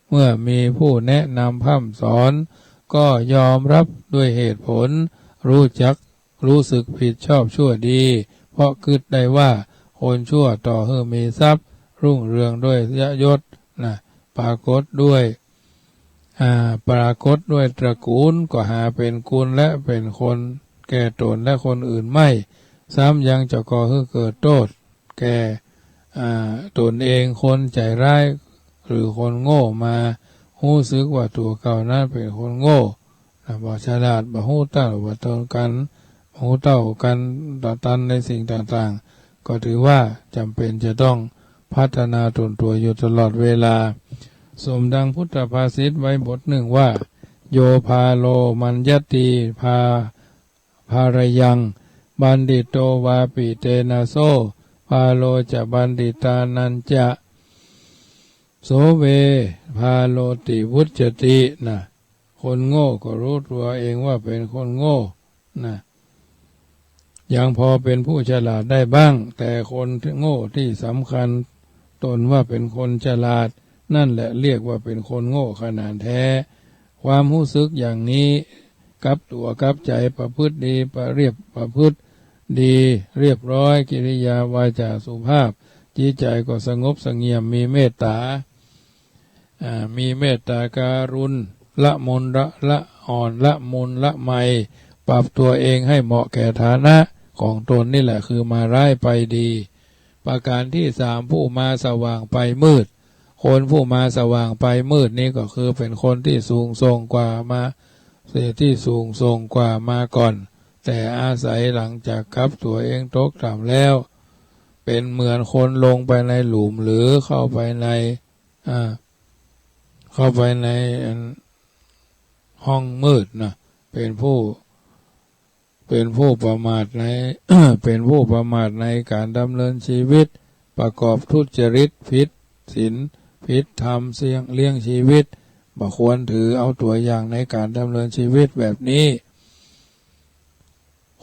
เมื่อมีผู้แนะนำพร่ำสอนก็ยอมรับด้วยเหตุผลรู้สึกผิดชอบชั่วดีเพราะคิดได้ว่าคนชั่วต่อให้มีทรัพย์รุ่งเรืองด้วยยศปรากฏด้วยตระกูลก็หาเป็นกุลและเป็นคนแก่ตนและคนอื่นไม่ซ้ำยังจะก่อให้เกิดโทษแก่ตนเองคนใจร้ายหรือคนโง่มาหู้สึกว่าตัวเก่านั้นเป็นคนโง่บ่ฉลาดบ่หู้เต้าบ่ตนกันหู้เต้ากันต่อตันในสิ่งต่างๆก็ถือว่าจำเป็นจะต้องพัฒนาตนตัวอยู่ตลอดเวลาสมดังพุทธภาษิตไว้บทหนึ่งว่าโยพาโลมัญญติภารยังบัณฑิตโตวาปิเตนะโสพาโลจะบัณฑิตานันจะโสเวพาโลติวุจตินะคนโง่ก็รู้ตัวเองว่าเป็นคนโง่นะยังพอเป็นผู้ฉลาดได้บ้างแต่คนโง่ที่สำคัญตนว่าเป็นคนฉลาดนั่นแหละเรียกว่าเป็นคนโง่ขนาดแท้ความรู้สึกอย่างนี้กับตัวกับใจประพฤติดีประพฤติดีเรียบร้อยกิริยาวาจาสุภาพจิตใจก็สงบเสงี่ยมมีเมตตาการุณละมนละอ่อนละมุนละไมปรับตัวเองให้เหมาะแก่ฐานะของตนนี่แหละคือมาร้ายไปดีประการที่สามผู้มาสว่างไปมืดคนผู้มาสว่างไปมืดนี้ก็คือเป็นคนที่สูงส่งกว่ามาที่สูงส่งกว่ามาก่อนแต่อาศัยหลังจากกับตัวเองตกต่ำแล้วเป็นเหมือนคนลงไปในหลุมหรือเข้าไปในห้องมืดนะเป็นผู้ประมาทใน เป็นผู้ประมาทในการดำเนินชีวิตประกอบทุจริตผิดศีลผิดธรรมเสี่ยงเลี้ยงชีวิตบ่ควรถือเอาตัวอย่างในการดำเนินชีวิตแบบนี้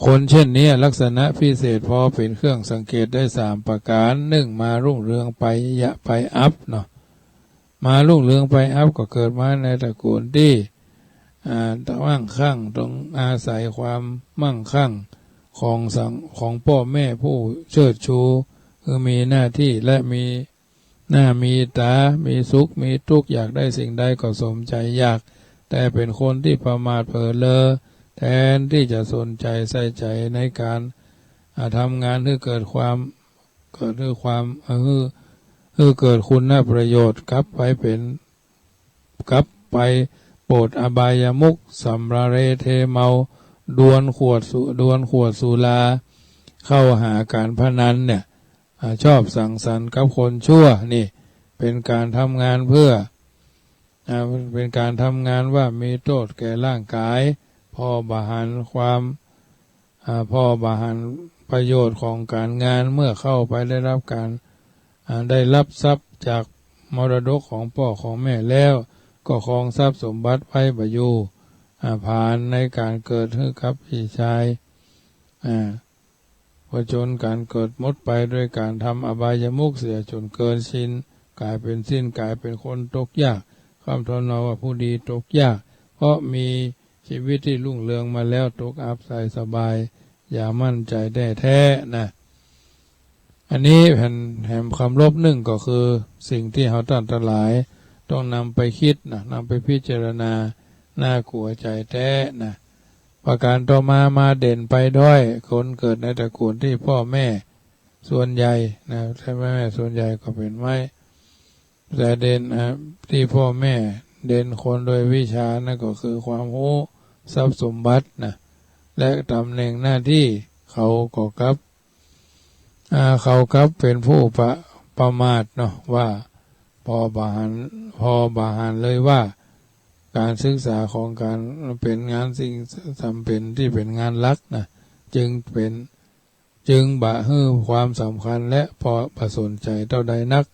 คนเช่นนี้ลักษณะพิเศษพอเป็นเครื่องสังเกตได้3ประการ1มารุ่งเรืองไปอัพเนาะมารุ่งเรืองไปอัพก็เกิดมาในตระกูลที่มั่งคั่งต้องอาศัยความมั่งคั่งของพ่อแม่ผู้เชิดชูคือมีหน้าที่และมีหน้ามีตามีสุขมีทุกข์อยากได้สิ่งใดก็สมใจอยากแต่เป็นคนที่ประมาทเผลอเลอแทนที่จะสนใจใส่ใจในการทำงานให้เกิดความเกิดคุณประโยชน์กลับไปโปรดอบายมุขสัมราเรเทเมาดวลขวดสุราเข้าหาการพนันเนี่ยชอบสังสรรค์กับคนชั่วนี่เป็นการทำงานเป็นการทำงานว่ามีโทษแก่ร่างกายพอบาหันประโยชน์ของการงานเมื่อเข้าไปได้รับทรัพย์จากมรดกของพ่อของแม่แล้ว ก็ครองทรัพย์สมบัติไว้บ่อยู่ผ่านในการเกิดให้กับพี่ชายพอจนการเกิดหมดไปด้วยการทำอบายมุขเสียจนเกินสิ้นกลายเป็นสิ้นกลายเป็นคนตกยากคำทนเอาว่าผู้ดีตกยากเพราะมีชีวิตที่รุ่งเรืองมาแล้วตกอับใส่สบายอย่ามั่นใจได้แท้นะอันนี้แผ่นแห่งคำลบหนึ่งก็คือสิ่งที่เขาตั้งหลายต้องนำไปคิดนะนำไปพิจารณาน่ากลัวใจแท้นะประการต่อมาเด่นไปด้วยคนเกิดในตระกูลที่พ่อแม่ส่วนใหญ่นะใช่ไหมแม่ส่วนใหญ่ก็เป็นไม่แต่เด่นที่พ่อแม่เด่นคนโดยวิชานั่นก็คือความรู้ทรัพย์สมบัตินะและตำแหน่งหน้าที่เขาก็ครับเป็นผู้ประมาทเนาะว่าพอบาหารเลยว่าการศึกษาของการเป็นงานสิ่งจำเป็นที่เป็นงานลักนะจึงบะฮื้อความสำคัญและพอประสนใจเท่าใดนัก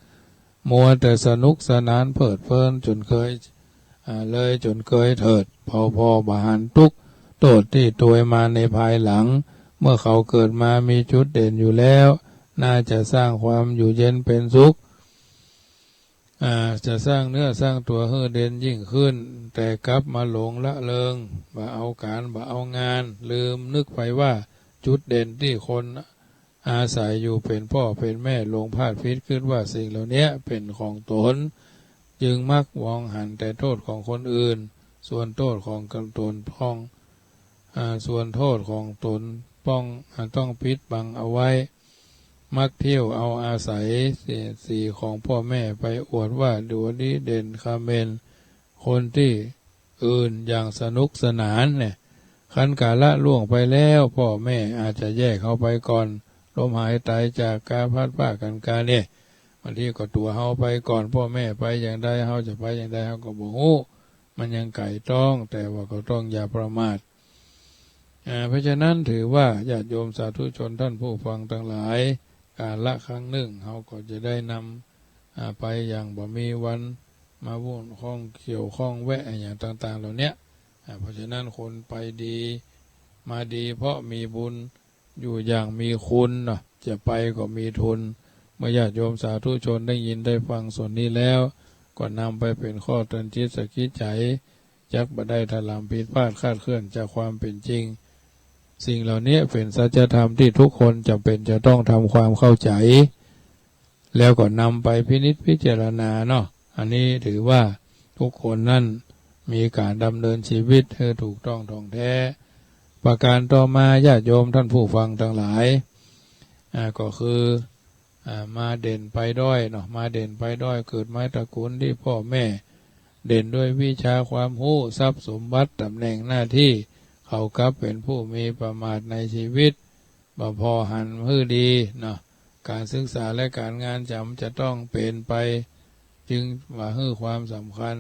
มัวแต่สนุกสนานเพลิดเพลินจนเคยเถิดพอบาหารทุกโทษที่ตัวมาในภายหลังเมื่อเขาเกิดมามีจุดเด่นอยู่แล้วน่าจะสร้างความอยู่เย็นเป็นสุขจะสร้างเนื้อสร้างตัวให้เด่นยิ่งขึ้นแต่กลับมาหลงละเลงบ่เอาการบ่เอางานลืมนึกไปว่าจุดเด่นที่คนอาศัยอยู่เป็นพ่อเป็นแม่ลงพลาดพิษขึ้นว่าสิ่งเหล่านี้เป็นของตนจึงมักมองหันแต่โทษของคนอื่นส่วนโทษของตนต้องปิดบังเอาไว้มักเที่ยวเอาอาศัยสีของพ่อแม่ไปอวดว่าดูดีเด่นคาเมนคนที่อื่นอย่างสนุกสนานเนี่ยขันกาละล่วงไปแล้วพ่อแม่อาจจะแยกเขาไปก่อนลมหายตายจากการพัดผ้ากันการเนี่ยบางทีก็ตัวเฮาไปก่อนพ่อแม่ไปอย่างใดเฮาจะไปอย่างใดเฮาก็บ่ฮู้มันยังไก่ต้องแต่ว่าก็ต้องอย่าประมาทเพราะฉะนั้นถือว่าญาติโยมสาธุชนท่านผู้ฟังทั้งหลายการละครั้งหนึ่งเขาก็จะได้นำไปอย่างบ่มีวันมาวุ่นข้องเกี่ยวข้องแวะอย่างต่างๆเหล่านี้เพราะฉะนั้นคนไปดีมาดีเพราะมีบุญอยู่อย่างมีคุณเนาะจะไปก็มีทุนเมื่อญาติโยมสาธุชนได้ยินได้ฟังส่วนนี้แล้วก็นำไปเป็นข้อเตือนจิตสกิจใจจักบ่ได้ถลำผิดพลาดคลาดเคลื่อนจากความเป็นจริงสิ่งเหล่านี้เป็นสัจธรรมที่ทุกคนจำเป็นจะต้องทำความเข้าใจแล้วก็นำไปพินิจพิจารณาเนาะอันนี้ถือว่าทุกคนนั่นมีการดำเนินชีวิตให้ถูกต้องท่องแท้ประการต่อมาญาติโยมท่านผู้ฟังทั้งหลายก็คือมาเด่นไปด้อยเนาะมาเด่นไปด้อยเกิดมาตระกูลที่พ่อแม่เด่นด้วยวิชาความรู้ทรัพย์สมบัติตำแหน่งหน้าที่เขากับเป็นผู้มีประมาทในชีวิตบ่พอหันมือดีเนาะการศึกษาและการงานจำจะต้องเป็นไปจึงว่าให้ความสำคัญ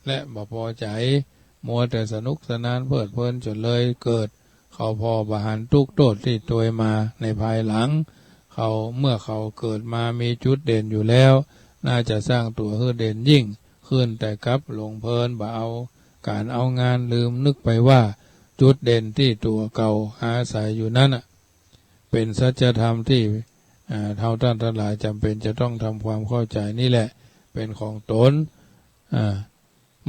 และบ่พอใจมัวแต่สนุกสนานเพลิดเพลินจนเลยเกิดเขาพอบาหันทุกโทษที่ตัวมาในภายหลังเมื่อเขาเกิดมามีจุดเด่นอยู่แล้วน่าจะสร้างตัวให้เด่นยิ่งขึ้นแต่กับหลงเพลินบ่เอาการเอางานลืมนึกไปว่าจุดเด่นที่ตัวเก่าอาศัยอยู่นั้นเป็นสัจธรรมที่เท่าท่านทั้งหลายจำเป็นจะต้องทำความเข้าใจนี่แหละเป็นของตน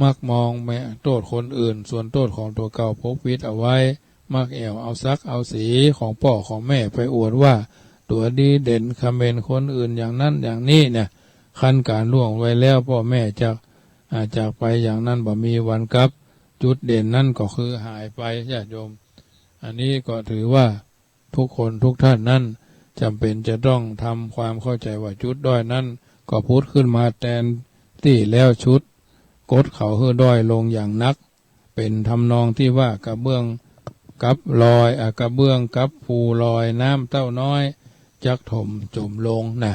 มักมองไม่โทษคนอื่นส่วนโทษของตัวเก่าพกวิตเอาไว้มักแอวเอาซักเอาสีของพ่อของแม่ไปอวดว่าตัวดีเด่นคำเป็นคนอื่นอย่างนั้นอย่างนี้เนี่ยขั้นการล่วงไว้แล้วพ่อแม่จากไปอย่างนั้นบ่มีวันกลับจุดเด่นนั่นก็คือหายไปญาติโยมอันนี้ก็ถือว่าทุกคนทุกท่านนั้นจำเป็นจะต้องทำความเข้าใจว่าจุดด้อยนั้นก็พุทธขึ้นมาแทนที่แล้วชุดกดเขาให้ด้อยลงอย่างนักเป็นทำนองที่ว่ากระเบื้องกับลอยกระเบื้องกับภูลอยน้ำเต้าน้อยจักถมจมลงนะ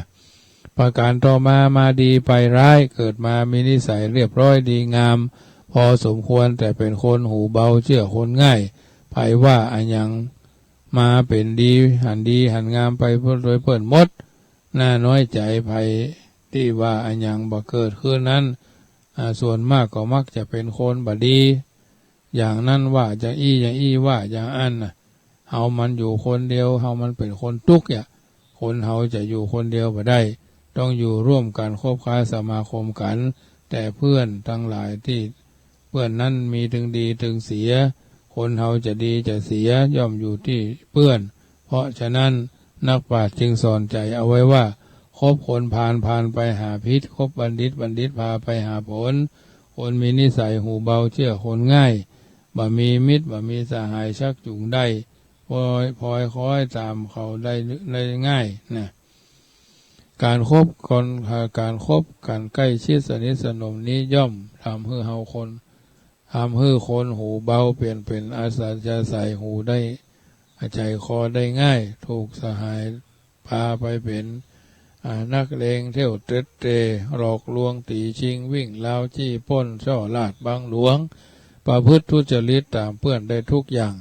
ประการต่อมาดีไปร้ายเกิดมามีนิสัยเรียบร้อยดีงามพอสมควรแต่เป็นคนหูเบาเชื่อคนง่ายไผว่าอันยังมาเป็นดีหันงามไปโดยเปิ่นมดน่าน้อยใจไผที่ว่าอันยังบ่เกิดขึ้นนั้น ส่วนมากก็มักจะเป็นคนบดีอย่างนั้นว่าอย่างอี้ว่าอย่างอันน่ะเฮามันอยู่คนเดียวเฮามันเป็นคนทุกข์คนเฮาจะอยู่คนเดียวบ่ได้ต้องอยู่ร่วมกันคบค้าสมาคมกันแต่เพื่อนทั้งหลายที่เพื่อนนั้นมีถึงดีถึงเสียคนเฮาจะดีจะเสียย่อมอยู่ที่เพื่อนเพราะฉะนั้นนักปราชญ์จึงสอนใจเอาไว้ว่าคบคนพาลไปหาพิษคบบัณฑิตพาไปหาผลคนมีนิสัยหูเบาเชื่อคนง่ายบ่มีมิตรบ่มีสหายชักจูงได้พลอยคอยตามเขาได้ง่ายนะการคบการใกล้ชิดสนิทสนมนี้ย่อมทำให้คนหูเบาเปลี่ยนเป็นอาสาจะใส่หูได้ใจคอได้ง่ายถูกสหายพาไปเป็นนักเลงเที่ยวเตร็ดเตร่หลอกลวงตีชิงวิ่งราวจี้ปล้นช่อลาดบังหลวงประพฤติทุจริตตามเพื่อนได้ทุกอย่าง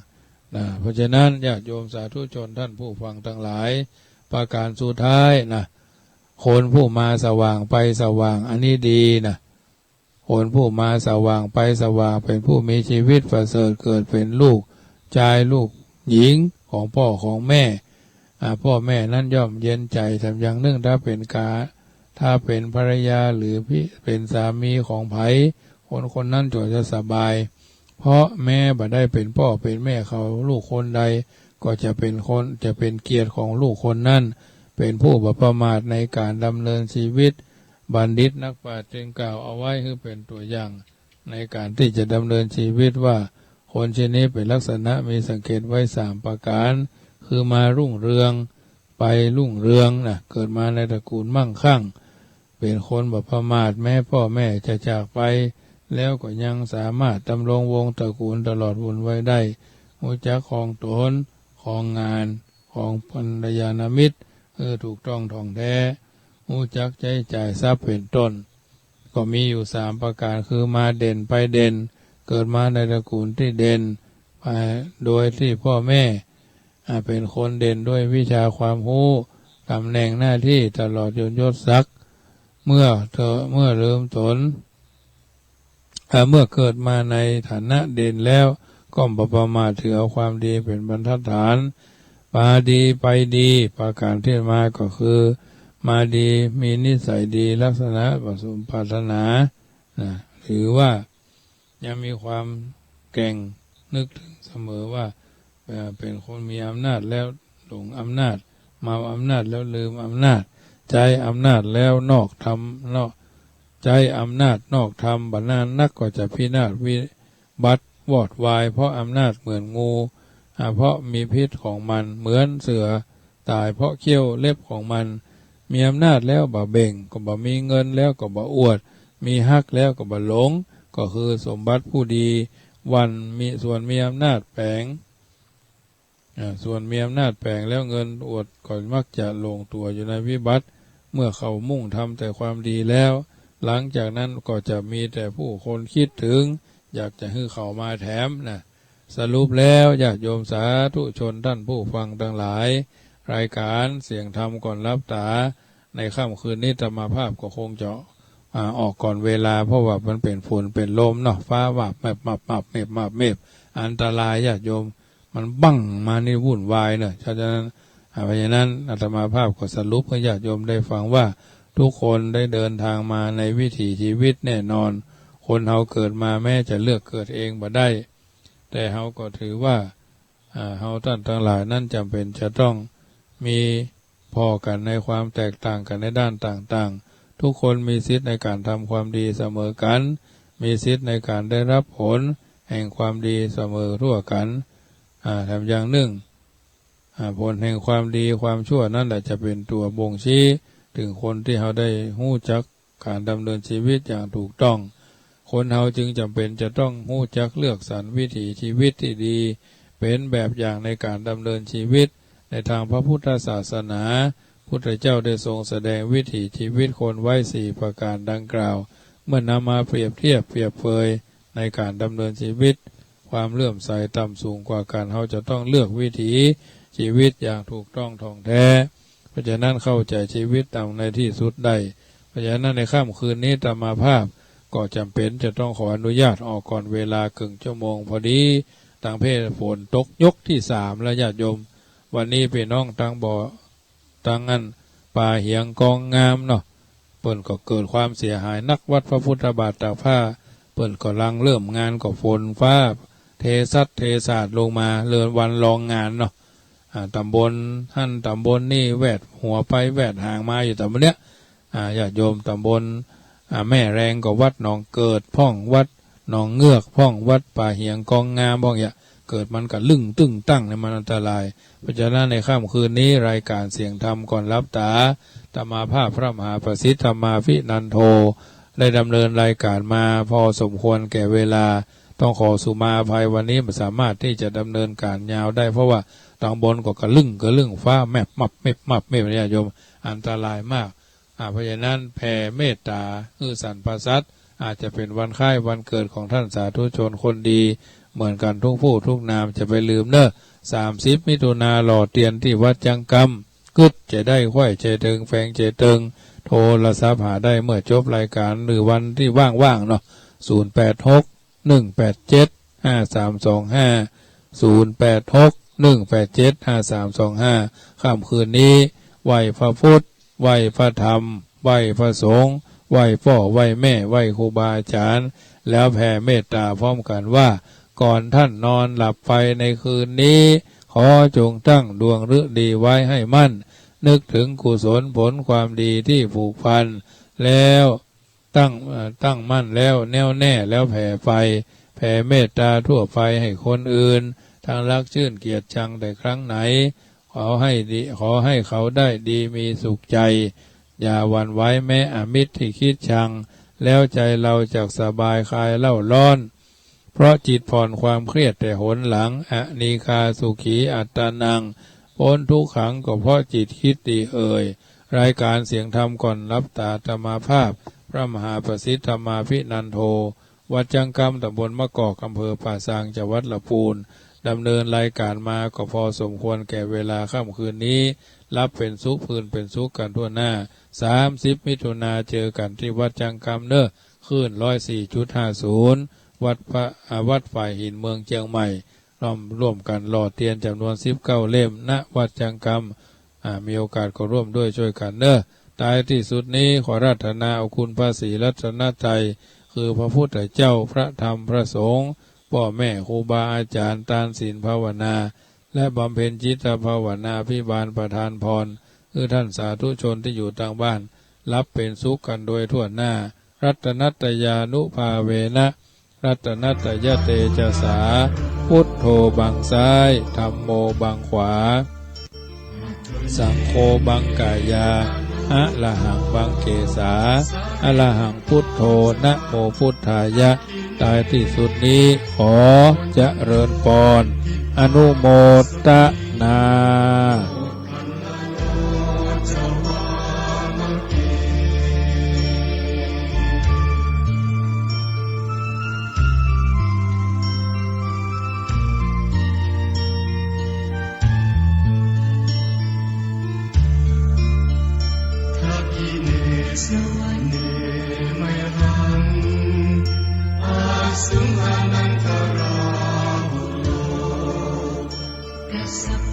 เพราะฉะนั้นญาติโยมสาธุชนท่านผู้ฟังทั้งหลายประการสุดท้ายคนผู้มาสว่างไปสว่างอันนี้ดีคนผู้มาสว่างไปสว่างเป็นผู้มีชีวิตประเสริฐเกิดเป็นลูกชายลูกหญิงของพ่อของแม่พ่อแม่นั้นย่อมเย็นใจทำอย่างหนึ่งถ้าเป็นภรรยาหรือเป็นสามีของไผคนนั้นจะสบายเพราะแม่บ่ได้เป็นพ่อเป็นแม่เขาลูกคนใดก็จะเป็นเกียรติของลูกคนนั้นเป็นผู้บ่ประมาทในการดำเนินชีวิตบัณฑิตนักปราชญ์จึงกล่าวเอาไว้คือเป็นตัวอย่างในการที่จะดำเนินชีวิตว่าคนเช่นนี้เป็นลักษณะมีสังเกตไว้3ประการคือมารุ่งเรืองไปรุ่งเรืองเกิดมาในตระกูลมั่งคั่งเป็นคนบ่ประมาทแม้พ่อแม่จะจากไปแล้วก็ยังสามารถดำรงวงตระกูลตลอดบุญไว้ได้รู้จักครองตนครองงานของภรรยานามิตรถูกต้องท่องแท้รู้จักใจจ่ายทรัพย์เป็นต้นก็มีอยู่3ประการคือมาเด่นไปเด่นเกิดมาในตระกูลที่เด่นไปโดยที่พ่อแม่เป็นคนเด่นด้วยวิชาความรู้ตำแหน่งหน้าที่ตลอดจนยศศักดิ์เมื่อลืมตนเมื่อเกิดมาในฐานะเด่นแล้วก็บ่ประมาทถือเอาความดีเป็นบรรทัดฐานปาดีไปดีประการที่มาก็คือมาดีมีนิสัยดีลักษณะประสมปรารถนาถือว่ายังมีความเก่งนึกถึงเสมอว่าเป็นคนมีอำนาจแล้วหลงอำนาจเมาอำนาจแล้วลืมอำนาจใจอำนาจแล้วนอกธรรมใจอำนาจนอกธรรมบัดนั้นนักก็จะพินาศวิบัติวอดวายเพราะอำนาจเหมือนงูเพราะมีพิษของมันเหมือนเสือตายเพราะเขี้ยวเล็บของมันมีอำนาจแล้วบ่เบ่งก็บ่มีเงินแล้วก็บ่อวดมีฮักแล้วก็บ่หลงก็คือสมบัติผู้ดีวันมีส่วนมีอำนาจแฝงแล้วเงินอวดก็มักจะลงตัวอยู่ในวิบัติเมื่อเขามุ่งทำแต่ความดีแล้วหลังจากนั้นก็จะมีแต่ผู้คนคิดถึงอยากจะให้เขามาแถมสรุปแล้วญาติโยมสาธุชนท่านผู้ฟังทั้งหลายรายการเสียงธรรมก่อนรับตาในค่ำคืนนี้ธรรมภาพก็คงจะออกก่อนเวลาเพราะว่ามันเป็นฝนเป็นลมฟ้าว่ามับเมบอันตรายญาติโยมมันบั้งมานี่วุ่นวายฉะนั้นอาตมาภาพก็สรุปให้ญาติโยมได้ฟังว่าทุกคนได้เดินทางมาในวิถีชีวิตแน่นอนคนเฮาเกิดมาแม้จะเลือกเกิดเองบ่ได้แต่เฮาก็ถือว่าเฮาท่านทั้งหลายนั่นจำเป็นจะต้องมีพอกันในความแตกต่างกันในด้านต่างๆทุกคนมีสิทธิ์ในการทำความดีเสมอกันมีสิทธิ์ในการได้รับผลแห่งความดีเสมอทั่วกันทำอย่างหนึ่งผลแห่งความดีความชั่วนั่นแหละจะเป็นตัวบ่งชี้ถึงคนที่เขาได้รู้จักการดำเนินชีวิตอย่างถูกต้องคนเขาจึงจำเป็นจะต้องรู้จักเลือกสรรวิถีชีวิตที่ดีเป็นแบบอย่างในการดำเนินชีวิตในทางพระพุทธศาสนาพุทธเจ้าได้ทรงแสดงวิถีชีวิตคนไว้4ประการดังกล่าวเมื่อนำมาเปรียบเปยในการดำเนินชีวิตความเลื่อมใสต่ำสูงกว่าการเขาจะต้องเลือกวิถีชีวิตอย่างถูกต้องท่องแท้เพราะฉะนั้นเข้าใจชีวิตตามในที่สุดได้เพราะฉะนั้นในค่ำคืนนี้ธรรมภาพ ก็จำเป็นจะต้องขออนุญาตออกก่อนเวลาครึ่งชั่วโมงพอดีต่างเพศฝนตกยกที่3แล้วญาติโยมวันนี้พี่น้องตั้งบ่อตั้งอันป่าเหียงกองงามเนาะเปิ่นก็เกิดความเสียหายนักวัดพระพุทธบาทตากผ้าเปิ่นก็ลังเริ่มงานก็ฝนฟ้าเทซัดเทศาดลงมาเลือนวันรองงานเนาะตำบลหั่นตำบลนี่แวดหัวไปแวดห่างมาอยู่ตำบลเนี้ยญาติโยมตำบลแม่แรงก็วัดหนองเกิดพ่องวัดหนองเงือกพ่องวัดป่าเหียงกองงามบ้องอย่าเกิดมันก็ลึ่งตึ้งตั้งในมันอันตรายเพราะฉะนั้นในค่ำคืนนี้รายการเสียงธรรมก่อนรับตาธรรมาภาพพระมหาประสิทธิ์ธรรมาภินันโทได้ดำเนินรายการมาพอสมควรแก่เวลาต้องขอสุมาภัยวันนี้ไม่สามารถที่จะดำเนินการยาวได้เพราะว่าตางบนก็กระลึ่งฟ้าแมบมับไม่ญาติโยมอันตรายมากเพราะฉะนั้นแผ่เมตตาสันประสัตอาจจะเป็นวันคล้ายวันเกิดของท่านสาธุชนคนดีเหมือนกันทุกผู้ทุกนามจะไปลืมเนอะ30 มิถุนาหล่อเตียนที่วัดจังกำกึดจะได้ค่อยเจตึงแฝงเจตึงโทรศัพท์หาได้เมื่อจบรายการหรือวันที่ว่างๆเนาะ086-187-5325 ค่ำคืนนี้ไหว้พระพุทธไหว้พระธรรมไหว้พระสงฆ์ไหว้พ่อไหว้แม่ไหว้ครูบาอาจารย์แล้วแผ่เมตตาพร้อมกันว่าก่อนท่านนอนหลับไปในคืนนี้ขอจงตั้งดวงฤดีไว้ให้มั่นนึกถึงกุศลผลความดีที่ผูกพันแล้วตั้งมั่นแล้วแน่วแน่แล้วแผ่ไฟแผ่เมตตาทั่วไปให้คนอื่นทั้งรักชื่นเกียรติชังแต่ครั้งไหนขอให้เขาได้ดีมีสุขใจอย่าหวั่นไหวแม้อมิตรที่คิดชังแล้วใจเราจะสบายคลายเล่าร้อนเพราะจิตผ่อนความเครียดแต่หนหลังอนีคาสุขีอัตตานังพ้นทุกขังก็เพราะจิตคิดดีรายการเสียงธรรมก่อนรับตาธรรมาภาพพระมหาประสิทธิ์ธรรมาภินันโทวัดจังกำตำบลมะกอกอำเภอป่าซางจังหวัดลำพูนดำเนินรายการมาก็พอสมควรแก่เวลาค่ำคืนนี้รับเป็นสุขพื้นเป็นสุขกันทั่วหน้า30 มิถุนาเจอกันที่วัดจังกำเนอะขึ้น 104.50 วัดฝ่ายหินเมืองเชียงใหม่ร่วมกันหล่อเทียนจำนวน19 เล่มณวัดจังกำมีโอกาสก็ร่วมด้วยช่วยกันเนอะท้ายที่สุดนี้ขอราธนาเอาคุณพระศรีรัตนตรัยคือพระพุทธเจ้าพระธรรมพระสงฆ์พ่อแม่ครูบาอาจารย์ทานศีลภาวนาและบำเพ็ญจิตภาวนาพิบาลประทานพรคือท่านสาธุชนที่อยู่ทางบ้านรับเป็นสุขกันโดยทั่วหน้ารัตนัตยานุภาเวนะรัตนัตยเตจสาพุทโธบังซ้ายธัมโมบังขวาสังโฆบังกายาอะระหังบังเกสาอะระหังพุทโธนะโมพุทธายะตายที่สุดนี้ขอเจริญพรอนุโมทนาKasap